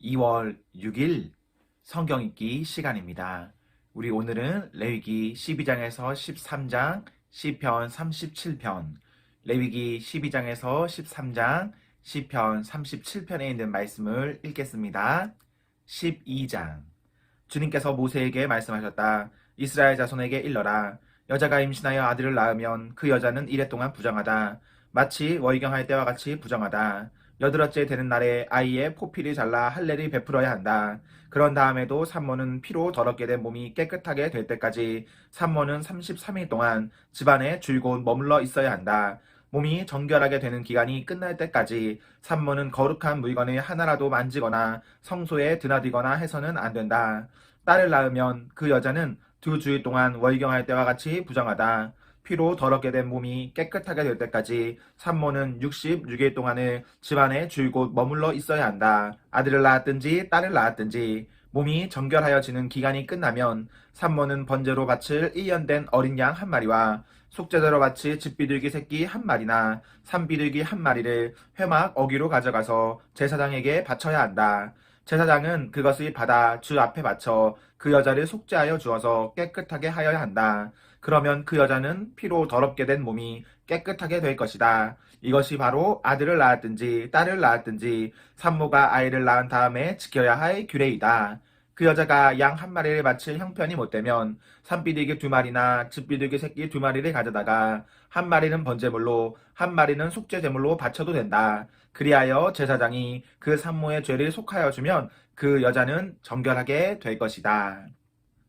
2월 6일 성경 읽기 시간입니다. 우리 오늘은 레위기 12장에서 13장, 시편 37편, 레위기 12장에서 13장, 시편 37편에 있는 말씀을 읽겠습니다. 12장. 주님께서 모세에게 말씀하셨다. 이스라엘 자손에게 일러라. 여자가 임신하여 아들을 낳으면 그 여자는 이래 동안 부정하다. 마치 월경할 때와 같이 부정하다. 여드러째 되는 날에 아이의 포피를 잘라 할례를 베풀어야 한다. 그런 다음에도 산모는 피로 더럽게 된 몸이 깨끗하게 될 때까지 산모는 33일 동안 집안에 줄곧 머물러 있어야 한다. 몸이 정결하게 되는 기간이 끝날 때까지 산모는 거룩한 물건을 하나라도 만지거나 성소에 드나들거나 해서는 안 된다. 딸을 낳으면 그 여자는 2주일 동안 월경할 때와 같이 부정하다. 피로 더럽게 된 몸이 깨끗하게 될 때까지 산모는 66일 동안을 집안에 줄곧 머물러 있어야 한다. 아들을 낳았든지 딸을 낳았든지 몸이 정결하여지는 기간이 끝나면 산모는 번제로 바칠 1년 된 어린 양 한 마리와 속죄제로 바칠 집비둘기 새끼 한 마리나 산비둘기 한 마리를 회막 어기로 가져가서 제사장에게 바쳐야 한다. 제사장은 그것을 받아 주 앞에 바쳐 그 여자를 속죄하여 주어서 깨끗하게 하여야 한다. 그러면 그 여자는 피로 더럽게 된 몸이 깨끗하게 될 것이다. 이것이 바로 아들을 낳았든지 딸을 낳았든지 산모가 아이를 낳은 다음에 지켜야 할 규례이다. 그 여자가 양 한 마리를 바칠 형편이 못되면 산비둘기 2마리나 집비둘기 새끼 2마리를 가져다가 한 마리는 번제물로 한 마리는 속죄제물로 바쳐도 된다. 그리하여 제사장이 그 산모의 죄를 속하여 주면 그 여자는 정결하게 될 것이다.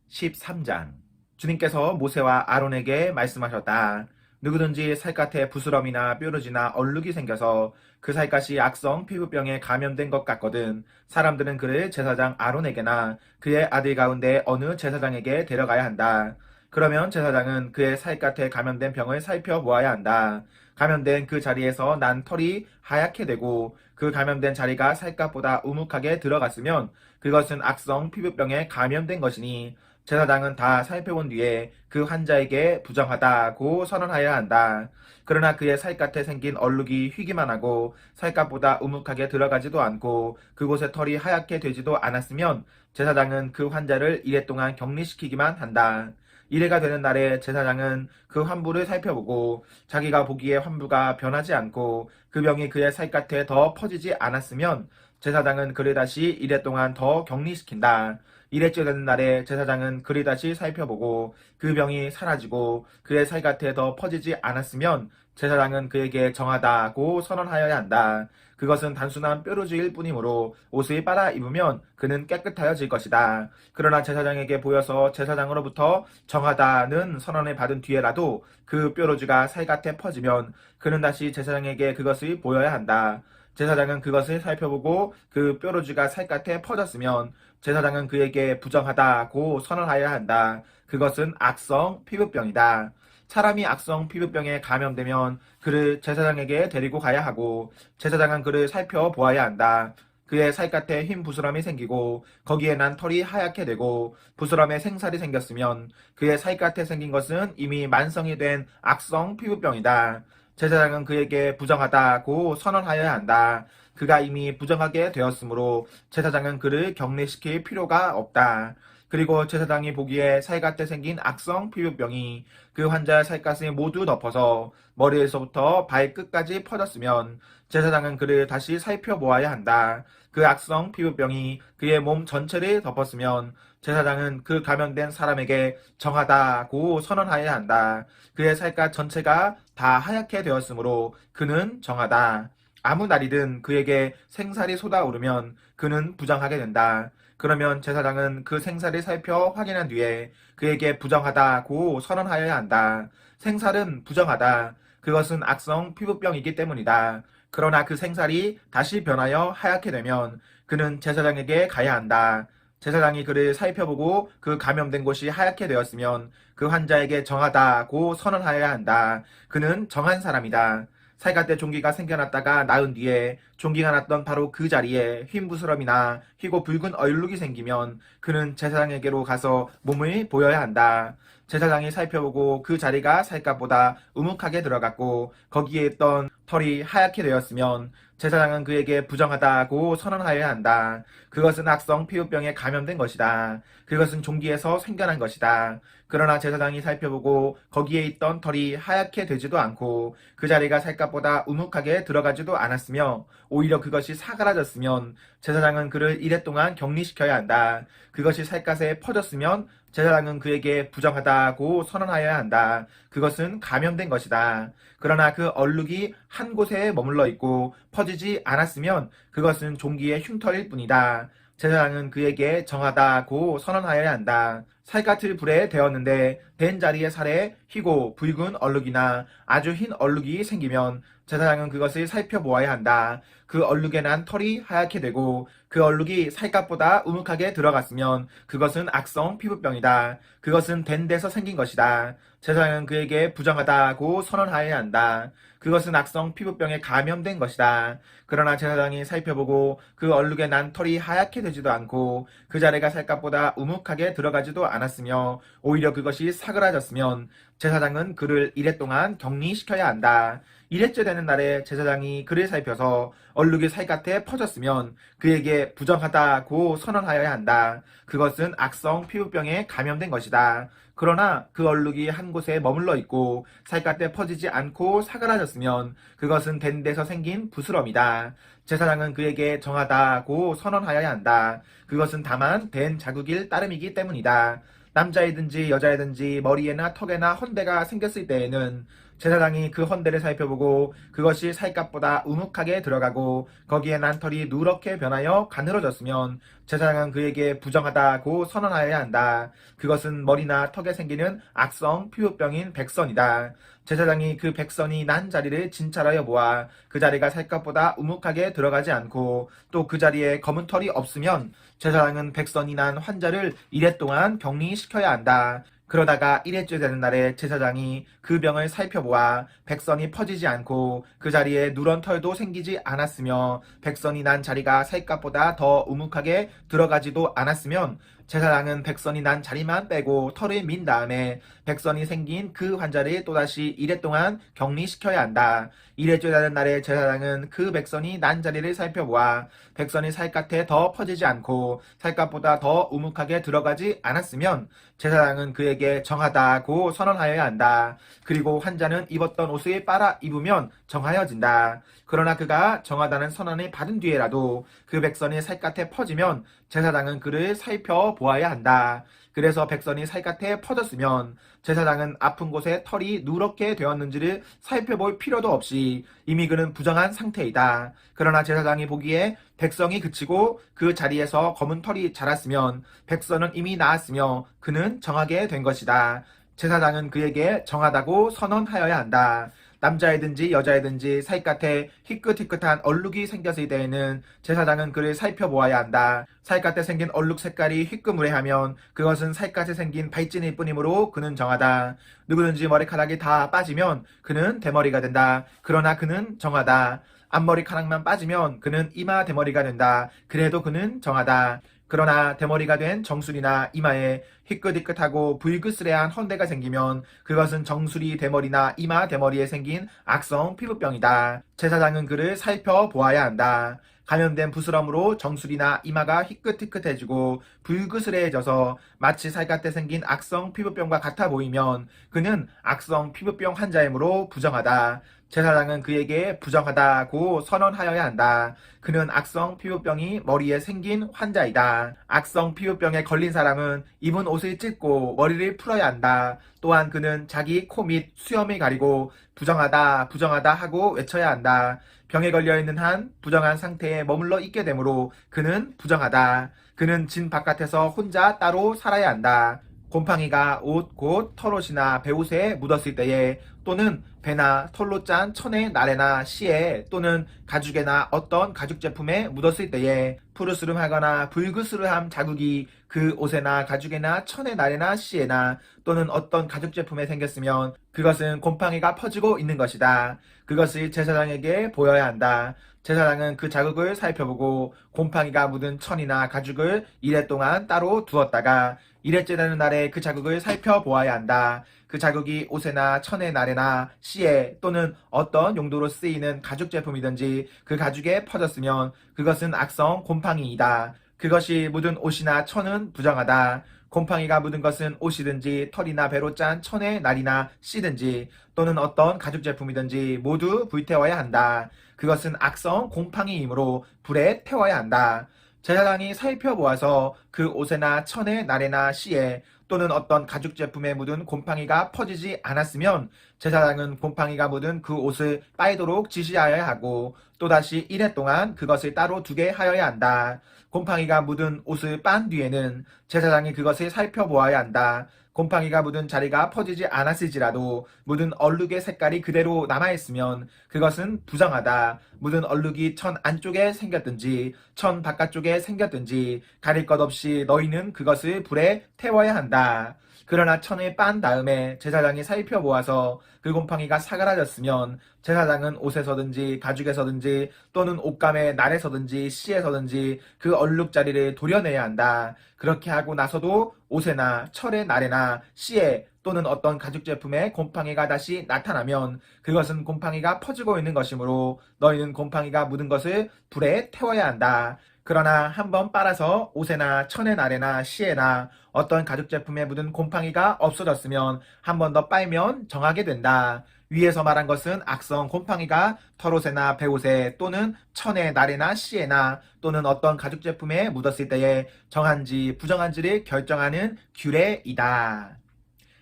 13장. 주님께서 모세와 아론에게 말씀하셨다. 누구든지 살갗에 부스럼이나 뾰루지나 얼룩이 생겨서 그 살갗이 악성 피부병에 감염된 것 같거든 사람들은 그를 제사장 아론에게나 그의 아들 가운데 어느 제사장에게 데려가야 한다. 그러면 제사장은 그의 살갗에 감염된 병을 살펴보아야 한다. 감염된 그 자리에서 난 털이 하얗게 되고 그 감염된 자리가 살갗보다 우묵하게 들어갔으면 그것은 악성 피부병에 감염된 것이니 제사장은 다 살펴본 뒤에 그 환자에게 부정하다고 선언하여야 한다. 그러나 그의 살갗에 생긴 얼룩이 휘기만 하고 살갗보다 우묵하게 들어가지도 않고 그곳에 털이 하얗게 되지도 않았으면 제사장은 그 환자를 이래 동안 격리시키기만 한다. 이래가 되는 날에 제사장은 그 환부를 살펴보고 자기가 보기에 환부가 변하지 않고 그 병이 그의 살갗에 더 퍼지지 않았으면 제사장은 그를 다시 이래 동안 더 격리시킨다. 이래째 되는 날에 제사장은 그를 다시 살펴보고 그 병이 사라지고 그의 살갗에 더 퍼지지 않았으면 제사장은 그에게 정하다고 선언하여야 한다. 그것은 단순한 뾰루지일 뿐이므로 옷을 빨아 입으면 그는 깨끗하여질 것이다. 그러나 제사장에게 보여서 제사장으로부터 정하다는 선언을 받은 뒤에라도 그 뾰루지가 살갗에 퍼지면 그는 다시 제사장에게 그것을 보여야 한다. 제사장은 그것을 살펴보고 그 뾰루지가 살갗에 퍼졌으면 제사장은 그에게 부정하다고 선언하여야 한다. 그것은 악성 피부병이다. 사람이 악성 피부병에 감염되면 그를 제사장에게 데리고 가야 하고 제사장은 그를 살펴보아야 한다. 그의 살갗에 흰 부스럼이 생기고 거기에 난 털이 하얗게 되고 부스럼에 생살이 생겼으면 그의 살갗에 생긴 것은 이미 만성이 된 악성 피부병이다. 제사장은 그에게 부정하다고 선언하여야 한다. 그가 이미 부정하게 되었으므로 제사장은 그를 격리시킬 필요가 없다. 그리고 제사장이 보기에 살갗에 생긴 악성 피부병이 그 환자의 살갗을 모두 덮어서 머리에서부터 발끝까지 퍼졌으면 제사장은 그를 다시 살펴보아야 한다. 그 악성 피부병이 그의 몸 전체를 덮었으면 제사장은 그 감염된 사람에게 정하다고 선언하여야 한다. 그의 살갗 전체가 다 하얗게 되었으므로 그는 정하다. 아무 날이든 그에게 생살이 솟아오르면 그는 부정하게 된다. 그러면 제사장은 그 생살을 살펴 확인한 뒤에 그에게 부정하다고 선언하여야 한다. 생살은 부정하다. 그것은 악성 피부병이기 때문이다. 그러나 그 생살이 다시 변하여 하얗게 되면 그는 제사장에게 가야 한다. 제사장이 그를 살펴보고 그 감염된 곳이 하얗게 되었으면 그 환자에게 정하다고 선언하여야 한다. 그는 정한 사람이다. 살갗에 종기가 생겨났다가 나은 뒤에 종기가 났던 바로 그 자리에 흰 부스럼이나 희고 붉은 얼룩이 생기면 그는 제사장에게로 가서 몸을 보여야 한다. 제사장이 살펴보고 그 자리가 살갗보다 우묵하게 들어갔고 거기에 있던 털이 하얗게 되었으면 제사장은 그에게 부정하다고 선언하여야 한다. 그것은 악성 피부병에 감염된 것이다. 그것은 종기에서 생겨난 것이다. 그러나 제사장이 살펴보고 거기에 있던 털이 하얗게 되지도 않고 그 자리가 살갗보다 우묵하게 들어가지도 않았으며 오히려 그것이 사그라졌으면 제사장은 그를 이래 동안 격리시켜야 한다. 그것이 살갗에 퍼졌으면 제사장은 그에게 부정하다고 선언하여야 한다. 그것은 감염된 것이다. 그러나 그 얼룩이 한 곳에 머물러 있고 퍼지지 않았으면 그것은 종기의 흉터일 뿐이다. 제사장은 그에게 정하다고 선언하여야 한다. 살갗을 불에 데웠는데 댄 자리의 살에 희고 붉은 얼룩이나 아주 흰 얼룩이 생기면 제사장은 그것을 살펴보아야 한다. 그 얼룩에 난 털이 하얗게 되고 그 얼룩이 살갗보다 우묵하게 들어갔으면 그것은 악성 피부병이다. 그것은 댄 데서 생긴 것이다. 제사장은 그에게 부정하다고 선언하여야 한다. 그것은 악성 피부병에 감염된 것이다. 그러나 제사장이 살펴보고 그 얼룩에 난 털이 하얗게 되지도 않고 그 자리가 살갗보다 우묵하게 들어가지도 않았으며 오히려 그것이 사그라졌으면 제사장은 그를 이래 동안 격리시켜야 한다. 이래째 되는 날에 제사장이 그를 살펴서 얼룩이 살갗에 퍼졌으면 그에게 부정하다고 선언하여야 한다. 그것은 악성 피부병에 감염된 것이다. 그러나 그 얼룩이 한 곳에 머물러 있고 살갗에 퍼지지 않고 사그라졌으면 그것은 댄 데서 생긴 부스럼이다. 제사장은 그에게 정하다고 선언하여야 한다. 그것은 다만 댄 자국일 따름이기 때문이다. 남자이든지 여자이든지 머리에나 턱에나 헌대가 생겼을 때에는 제사장이 그 헌대를 살펴보고 그것이 살갗보다 우묵하게 들어가고 거기에 난 털이 누렇게 변하여 가늘어졌으면 제사장은 그에게 부정하다고 선언하여야 한다. 그것은 머리나 턱에 생기는 악성 피부병인 백선이다. 제사장이 그 백선이 난 자리를 진찰하여 보아 그 자리가 살갗보다 우묵하게 들어가지 않고 또 그 자리에 검은 털이 없으면 제사장은 백선이 난 환자를 이래 동안 격리시켜야 한다. 그러다가 1회째 되는 날에 제사장이 그 병을 살펴보아 백선이 퍼지지 않고 그 자리에 누런 털도 생기지 않았으며 백선이 난 자리가 살갗보다 더 우묵하게 들어가지도 않았으면 제사장은 백선이 난 자리만 빼고 털을 민 다음에 백선이 생긴 그 환자를 또다시 1회 동안 격리시켜야 한다. 1회째 되는 날에 제사장은 그 백선이 난 자리를 살펴보아 백선이 살갗에 더 퍼지지 않고 살갗보다 더 우묵하게 들어가지 않았으면 제사장은 그에게 정하다고 선언하여야 한다. 그리고 환자는 입었던 옷을 빨아 입으면 정하여진다. 그러나 그가 정하다는 선언을 받은 뒤에라도 그 백선이 살갗에 퍼지면 제사장은 그를 살펴보아야 한다. 그래서 백선이 살갗에 퍼졌으면 제사장은 아픈 곳에 털이 누렇게 되었는지를 살펴볼 필요도 없이 이미 그는 부정한 상태이다. 그러나 제사장이 보기에 백성이 그치고 그 자리에서 검은 털이 자랐으면 백선은 이미 나았으며 그는 정하게 된 것이다. 제사장은 그에게 정하다고 선언하여야 한다. 남자이든지 여자이든지 살갗에 희끗희끗한 얼룩이 생겼을 때에는 제사장은 그를 살펴보아야 한다. 살갗에 생긴 얼룩 색깔이 희끄무레하면 그것은 살갗에 생긴 발진일 뿐이므로 그는 정하다. 누구든지 머리카락이 다 빠지면 그는 대머리가 된다. 그러나 그는 정하다. 앞머리카락만 빠지면 그는 이마 대머리가 된다. 그래도 그는 정하다. 그러나 대머리가 된 정수리나 이마에 희끗희끗하고 불그스레한 헌대가 생기면 그것은 정수리 대머리나 이마 대머리에 생긴 악성 피부병이다. 제사장은 그를 살펴보아야 한다. 감염된 부스럼으로 정수리나 이마가 희끗희끗해지고 불그스레해져서 마치 살갗에 생긴 악성 피부병과 같아 보이면 그는 악성 피부병 환자이므로 부정하다. 제사장은 그에게 부정하다고 선언하여야 한다. 그는 악성 피부병이 머리에 생긴 환자이다. 악성 피부병에 걸린 사람은 입은 옷을 찢고 머리를 풀어야 한다. 또한 그는 자기 코 및 수염을 가리고 부정하다, 부정하다 하고 외쳐야 한다. 병에 걸려있는 한 부정한 상태에 머물러 있게 되므로 그는 부정하다. 그는 진 바깥에서 혼자 따로 살아야 한다. 곰팡이가 옷, 곧 털옷이나 배옷에 묻었을 때에 또는 배나 털로 짠 천의 나래나 씨에 또는 가죽에나 어떤 가죽 제품에 묻었을 때에 푸르스름하거나 불그스름한 자국이 그 옷에나 가죽에나 천의 나래나 씨에나 또는 어떤 가죽 제품에 생겼으면 그것은 곰팡이가 퍼지고 있는 것이다. 그것을 제사장에게 보여야 한다. 제사장은 그 자국을 살펴보고 곰팡이가 묻은 천이나 가죽을 이래 동안 따로 두었다가 이래째 되는 날에 그 자국을 살펴보아야 한다. 그 자국이 옷에나 천에 나래나 씨에 또는 어떤 용도로 쓰이는 가죽제품이든지 그 가죽에 퍼졌으면 그것은 악성 곰팡이이다. 그것이 묻은 옷이나 천은 부정하다. 곰팡이가 묻은 것은 옷이든지 털이나 배로 짠 천의 날이나 씨든지 또는 어떤 가죽 제품이든지 모두 불태워야 한다. 그것은 악성 곰팡이이므로 불에 태워야 한다. 제사장이 살펴보아서 그 옷에나 천의 날에나 씨에 또는 어떤 가죽 제품에 묻은 곰팡이가 퍼지지 않았으면 제사장은 곰팡이가 묻은 그 옷을 빨도록 지시하여야 하고 또다시 1회 동안 그것을 따로 두게 하여야 한다. 곰팡이가 묻은 옷을 빤 뒤에는 제사장이 그것을 살펴보아야 한다. 곰팡이가 묻은 자리가 퍼지지 않았을지라도 묻은 얼룩의 색깔이 그대로 남아있으면 그것은 부정하다. 묻은 얼룩이 천 안쪽에 생겼든지 천 바깥쪽에 생겼든지 가릴 것 없이 너희는 그것을 불에 태워야 한다. 그러나 천을 빤 다음에 제사장이 살펴보아서 그 곰팡이가 사그라졌으면 제사장은 옷에서든지 가죽에서든지 또는 옷감의 날에서든지 씨에서든지 그 얼룩자리를 도려내야 한다. 그렇게 하고 나서도 옷에나 철의 날에나 씨에 또는 어떤 가죽 제품에 곰팡이가 다시 나타나면 그것은 곰팡이가 퍼지고 있는 것이므로 너희는 곰팡이가 묻은 것을 불에 태워야 한다. 그러나 한번 빨아서 옷에나 천의 날에나 씨에나 어떤 가죽 제품에 묻은 곰팡이가 없어졌으면 한 번 더 빨면 정하게 된다. 위에서 말한 것은 악성 곰팡이가 털옷에나 배옷에 또는 천의 날에나 씨에나 또는 어떤 가죽 제품에 묻었을 때에 정한지 부정한지를 결정하는 규례이다.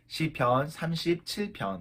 시편 37편.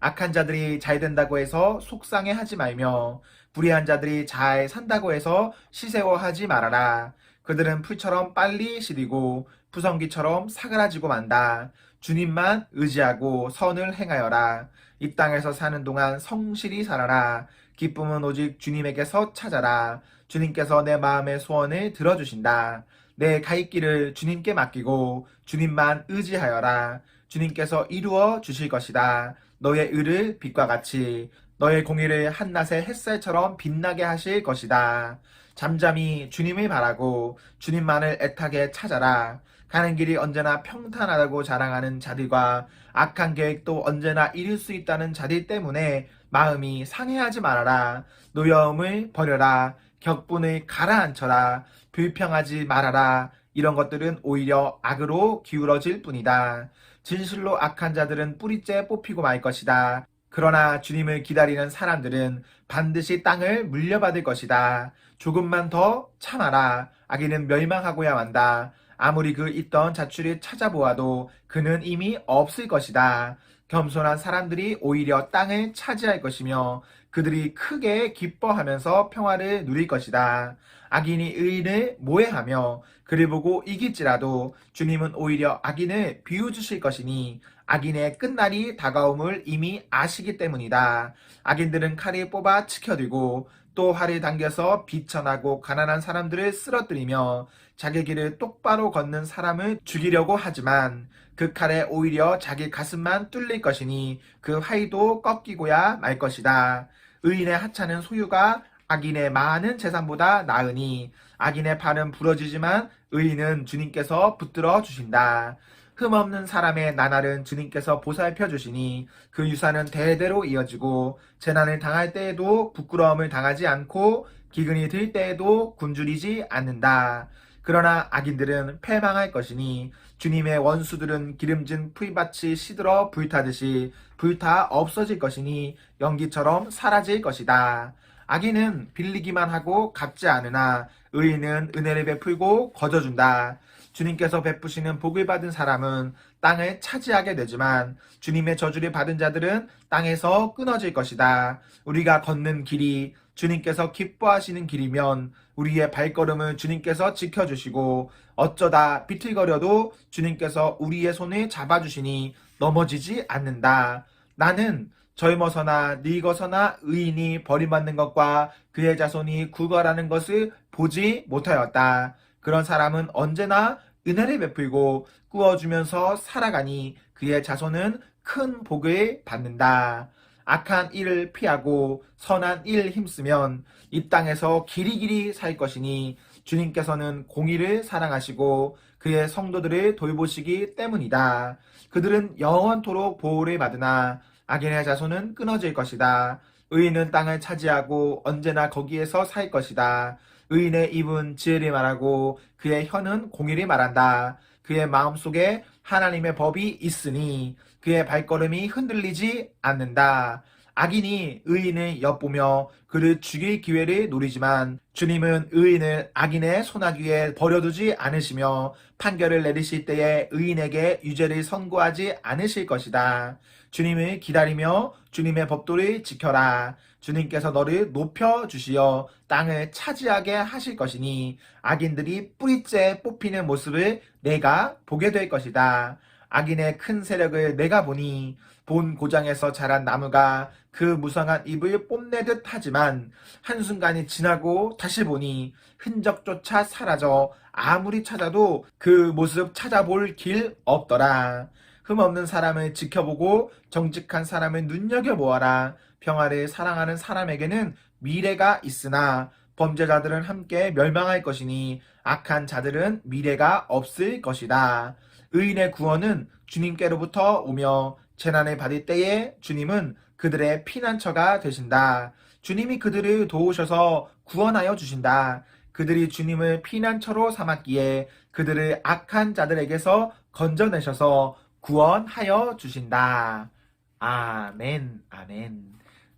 악한 자들이 잘 된다고 해서 속상해하지 말며 불의한 자들이 잘 산다고 해서 시세워하지 말아라. 그들은 풀처럼 빨리 시리고 푸성기처럼 사그라지고 만다. 주님만 의지하고 선을 행하여라. 이 땅에서 사는 동안 성실히 살아라. 기쁨은 오직 주님에게서 찾아라. 주님께서 내 마음의 소원을 들어주신다. 내 갈 길을 주님께 맡기고 주님만 의지하여라. 주님께서 이루어 주실 것이다. 너의 의를 빛과 같이 너의 공의를 한낮의 햇살처럼 빛나게 하실 것이다. 잠잠히 주님을 바라고 주님만을 애타게 찾아라. 가는 길이 언제나 평탄하다고 자랑하는 자들과 악한 계획도 언제나 이룰 수 있다는 자들 때문에 마음이 상해하지 말아라. 노여움을 버려라. 격분을 가라앉혀라. 불평하지 말아라. 이런 것들은 오히려 악으로 기울어질 뿐이다. 진실로 악한 자들은 뿌리째 뽑히고 말 것이다. 그러나 주님을 기다리는 사람들은 반드시 땅을 물려받을 것이다. 조금만 더 참아라. 악인은 멸망하고야 만다. 아무리 그 있던 자취를 찾아보아도 그는 이미 없을 것이다. 겸손한 사람들이 오히려 땅을 차지할 것이며 그들이 크게 기뻐하면서 평화를 누릴 것이다. 악인이 의인을 모해하며 그를 보고 이길지라도 주님은 오히려 악인을 비웃으실 것이니 악인의 끝날이 다가옴을 이미 아시기 때문이다. 악인들은 칼을 뽑아 치켜들고 또 활을 당겨서 비천하고 가난한 사람들을 쓰러뜨리며 자기 길을 똑바로 걷는 사람을 죽이려고 하지만 그 칼에 오히려 자기 가슴만 뚫릴 것이니 그 활도 꺾이고야 말 것이다. 의인의 하찮은 소유가 악인의 많은 재산보다 나으니 악인의 팔은 부러지지만 의인은 주님께서 붙들어 주신다. 흠없는 사람의 나날은 주님께서 보살펴 주시니 그 유산은 대대로 이어지고 재난을 당할 때에도 부끄러움을 당하지 않고 기근이 들 때에도 굶주리지 않는다. 그러나 악인들은 패망할 것이니 주님의 원수들은 기름진 풀밭이 시들어 불타듯이 불타 없어질 것이니 연기처럼 사라질 것이다. 악인은 빌리기만 하고 갚지 않으나 의인은 은혜를 베풀고 거저준다. 주님께서 베푸시는 복을 받은 사람은 땅을 차지하게 되지만 주님의 저주를 받은 자들은 땅에서 끊어질 것이다. 우리가 걷는 길이 주님께서 기뻐하시는 길이면 우리의 발걸음을 주님께서 지켜주시고 어쩌다 비틀거려도 주님께서 우리의 손을 잡아주시니 넘어지지 않는다. 나는 젊어서나 늙어서나 의인이 버림받는 것과 그의 자손이 구걸하는 것을 보지 못하였다. 그런 사람은 언제나 은혜를 베풀고 꾸어주면서 살아가니 그의 자손은 큰 복을 받는다. 악한 일을 피하고 선한 일 힘쓰면 이 땅에서 길이길이 살 것이니 주님께서는 공의를 사랑하시고 그의 성도들을 돌보시기 때문이다. 그들은 영원토록 보호를 받으나 악인의 자손은 끊어질 것이다. 의인은 땅을 차지하고 언제나 거기에서 살 것이다. 의인의 입은 지혜를 말하고 그의 혀는 공의를 말한다. 그의 마음속에 하나님의 법이 있으니 그의 발걸음이 흔들리지 않는다. 악인이 의인을 엿보며 그를 죽일 기회를 노리지만 주님은 의인을 악인의 손아귀에 버려두지 않으시며 판결을 내리실 때에 의인에게 유죄를 선고하지 않으실 것이다. 주님을 기다리며 주님의 법도를 지켜라. 주님께서 너를 높여주시어 땅을 차지하게 하실 것이니 악인들이 뿌리째 뽑히는 모습을 내가 보게 될 것이다. 악인의 큰 세력을 내가 보니 본 고장에서 자란 나무가 그 무성한 잎을 뽐내듯 하지만 한순간이 지나고 다시 보니 흔적조차 사라져 아무리 찾아도 그 모습 찾아볼 길 없더라. 흠없는 사람을 지켜보고 정직한 사람을 눈여겨보아라. 평화를 사랑하는 사람에게는 미래가 있으나 범죄자들은 함께 멸망할 것이니 악한 자들은 미래가 없을 것이다. 의인의 구원은 주님께로부터 오며 재난을 받을 때에 주님은 그들의 피난처가 되신다. 주님이 그들을 도우셔서 구원하여 주신다. 그들이 주님을 피난처로 삼았기에 그들을 악한 자들에게서 건져내셔서 구원하여 주신다. 아멘, 아멘.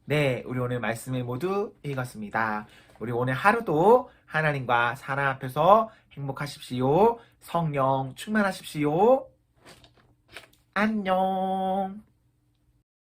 네, 우리 오늘 말씀을 모두 읽었습니다. 우리 오늘 하루도 하나님과 사랑 앞에서 행복하십시오. 성령 충만하십시오. 안녕.